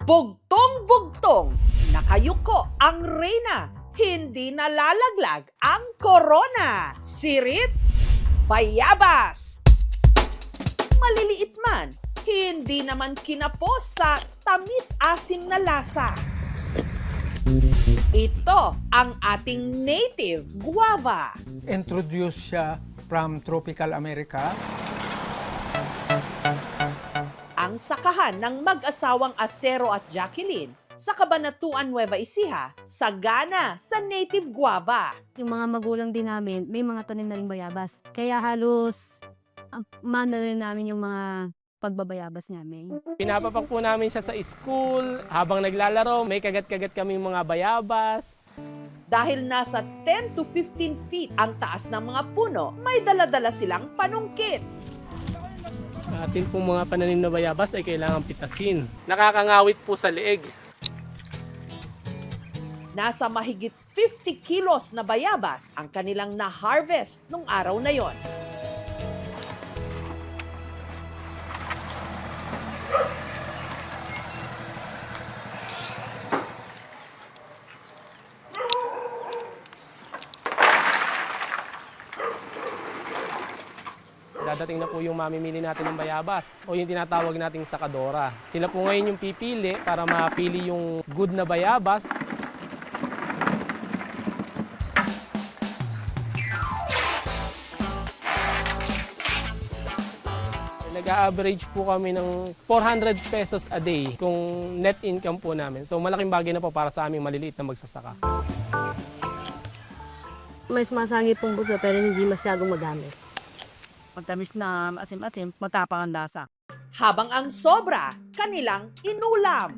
Bugtong-bugtong, nakayuko ang reyna, hindi nalalaglag ang korona. Sirit, bayabas. Maliliit man, hindi naman kinapos sa tamis-asim na lasa. Ito ang ating native guava. Introduce siya from tropical America. Ang sakahan ng mag-asawang Acero at Jacqueline sa Cabanatuan, Nueva Ecija, sagana sa native guava. Yung mga magulang din namin, may mga tanim na ring bayabas. Kaya halos mana rin namin yung mga pagbabayabas namin. Pinapapak po namin siya sa school, habang naglalaro, may kagat-kagat kami mga bayabas. Dahil nasa 10 to 15 feet ang taas ng mga puno, may dala-dala silang panungkit. Atin pong mga pananim na bayabas ay kailangan pitasin. Nakakangawit po sa leeg. Nasa mahigit 50 kilos na bayabas ang kanilang na-harvest nung araw na yon. Dadating na po yung mamimili natin ng bayabas o yung tinatawag nating sakadora. Sila po ngayon yung pipili para mapili yung good na bayabas. Nag-a-average po kami ng 400 pesos a day kung net income po namin. So malaking bagay na po para sa aming maliliit na magsasaka. May sumasangit pong buso pero hindi masyadong magamit. Matamis na asim-asim, matapang ang lasa. Habang ang sobra, kanilang inulam.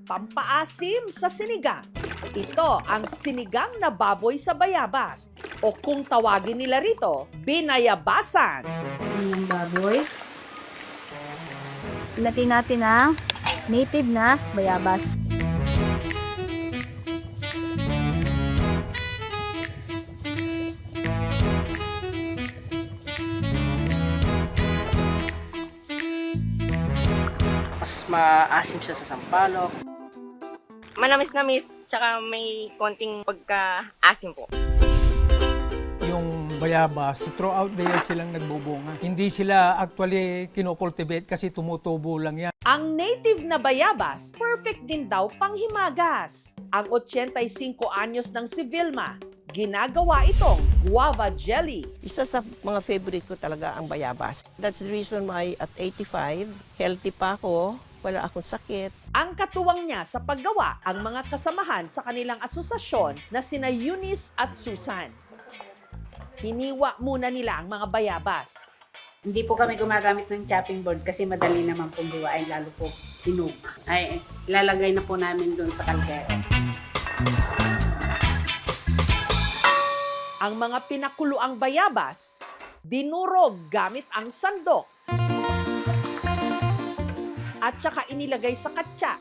Pampaasim sa sinigang. Ito ang sinigang na baboy sa bayabas. O kung tawagin nila rito, binayabasan. Yung baboy. Lati natin ang native na bayabas. Mas maasim siya sa sampalok. Manamis-namis, tsaka may konting pagka-asim po. Yung bayabas, throughout the year silang nagbubunga. Hindi sila actually kinocultivate kasi tumutubo lang yan. Ang native na bayabas, perfect din daw panghimagas. Ang 85 anyos ng si Vilma, ginagawa itong guava jelly. Isa sa mga favorite ko talaga ang bayabas. That's the reason why at 85, healthy pa ako, wala akong sakit. Ang katuwang niya sa paggawa ang mga kasamahan sa kanilang asosasyon na sina Eunice at Susan. Hiniwa muna nila ang mga bayabas. Hindi po kami gumagamit ng chopping board kasi madali naman pong gawain, lalo po hinog. Ay, ilalagay na po namin doon sa kaldero. Ang mga pinakuluang bayabas, dinurog gamit ang sandok. At saka inilagay sa katsa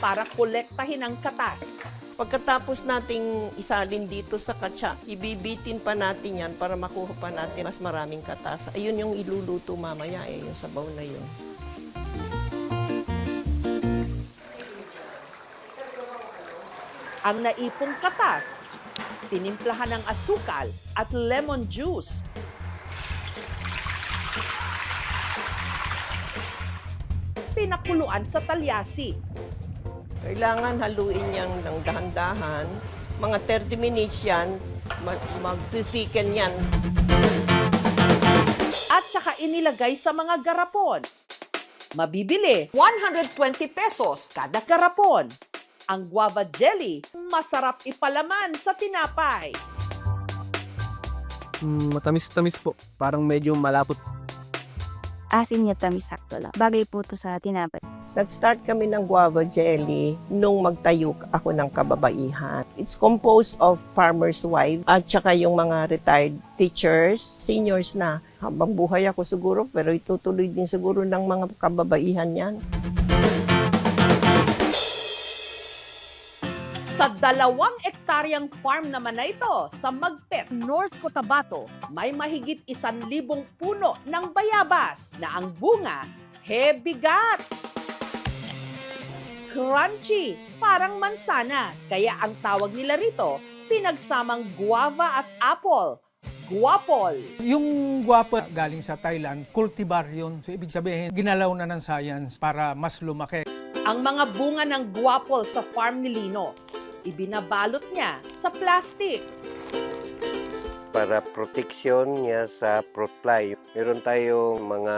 para kolektahin ang katas. Pagkatapos nating isalin dito sa katsa, ibibitin pa natin yan para makuha pa natin mas maraming katas. Ayun yung iluluto mamaya yung sabaw na yun. Ang naipong katas, tinimplahan ng asukal at lemon juice. Pinakuluan sa talyasi. Kailangan haluin yan ng dahan-dahan. Mga 30 minutes yan, mag-thicken yan. At saka inilagay sa mga garapon. Mabibili 120 pesos kada garapon. Ang guava jelly, masarap ipalaman sa tinapay. Matamis-tamis po. Parang medyo malapot. Asin niya tamis sakto lang. Bagay po to sa tinapay. Nag-start kami ng guava jelly nung magtayo ako ng kababaihan. It's composed of farmers' wives at saka yung mga retired teachers, seniors na. Habang buhay ako siguro, pero itutuloy din siguro ng mga kababaihan yan. Sa 2 ektaryang farm naman na ito sa Magpet, North Cotabato, may mahigit 1,000 puno ng bayabas na ang bunga, bigat. crunchy, parang mansanas. Kaya ang tawag nila rito, pinagsamang guava at apple. Guapol. Yung guwapa galing sa Thailand, cultivar yun. So, ibig sabihin, ginalaw na ng science para mas lumaki. Ang mga bunga ng guapol sa farm ni Lino, ibinabalot niya sa plastic. Para protection niya sa fruit fly. Meron tayong mga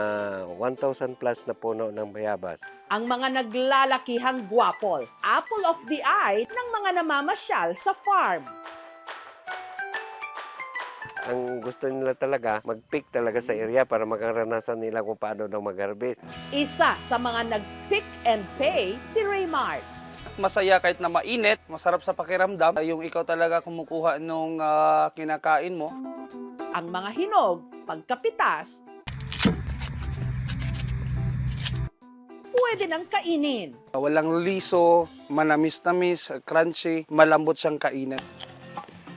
1,000 plus na puno ng bayabas. Ang mga naglalakihang guapol, apple of the eye ng mga namamasyal sa farm. Ang gusto nila talaga, mag-pick talaga sa area para makaranasan nila kung paano daw mag-harvest. Isa sa mga nag-pick and pay si Raymart. Masaya kahit na mainit, masarap sa pakiramdam. Yung ikaw talaga kumukuha nung kinakain mo. Ang mga hinog, pagkapitas, pwede nang kainin. Walang liso, manamis-namis, crunchy, malambot siyang kainin.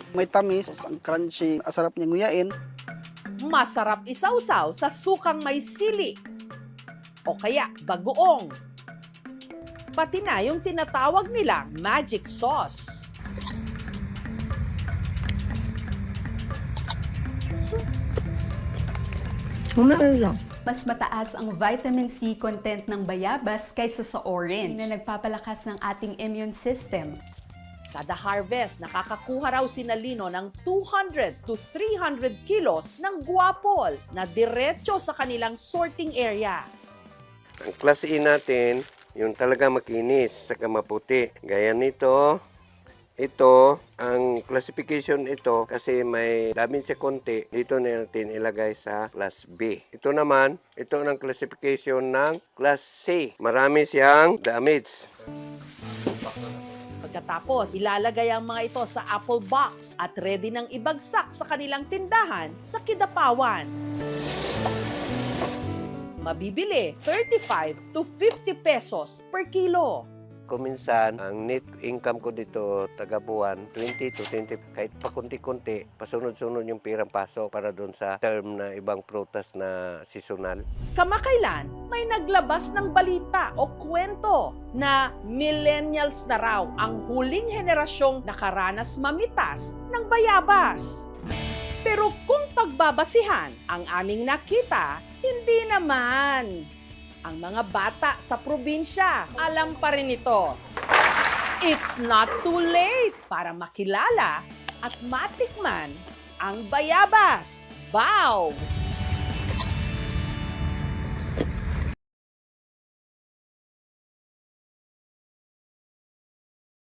May tamis, ang crunchy, asarap niya nguyain. Masarap isawsaw sa sukang may sili. O kaya bagoong. Pati na yung tinatawag nilang magic sauce. Mas mataas ang vitamin C content ng bayabas kaysa sa orange na nagpapalakas ng ating immune system. Kada harvest, nakakakuha raw si Lino ng 200 to 300 kilos ng guapol na diretso sa kanilang sorting area. Ang class E natin, yung talaga makinis, saka maputi. Gaya nito, ito, ang classification ito, kasi may damage sa konti, dito na natin ilagay sa class B. Ito naman, ito ang classification ng class C. Marami siyang damage. Pagkatapos, ilalagay ang mga ito sa apple box at ready nang ibagsak sa kanilang tindahan sa Kidapawan. Mabibili 35 to 50 pesos per kilo. Kuminsan, ang net income ko dito, taga-buwan, 20 to 20, kahit pa kunti-kunti, pasunod-sunod yung pirang pasok para doon sa term na ibang prutas na seasonal. Kamakailan, may naglabas ng balita o kwento na millennials na raw ang huling henerasyong nakaranas mamitas ng bayabas. Pero kung pagbabasihan ang aming nakita, hindi naman. Ang mga bata sa probinsya, alam pa rin ito. It's not too late para makilala at matikman ang bayabas. Bow!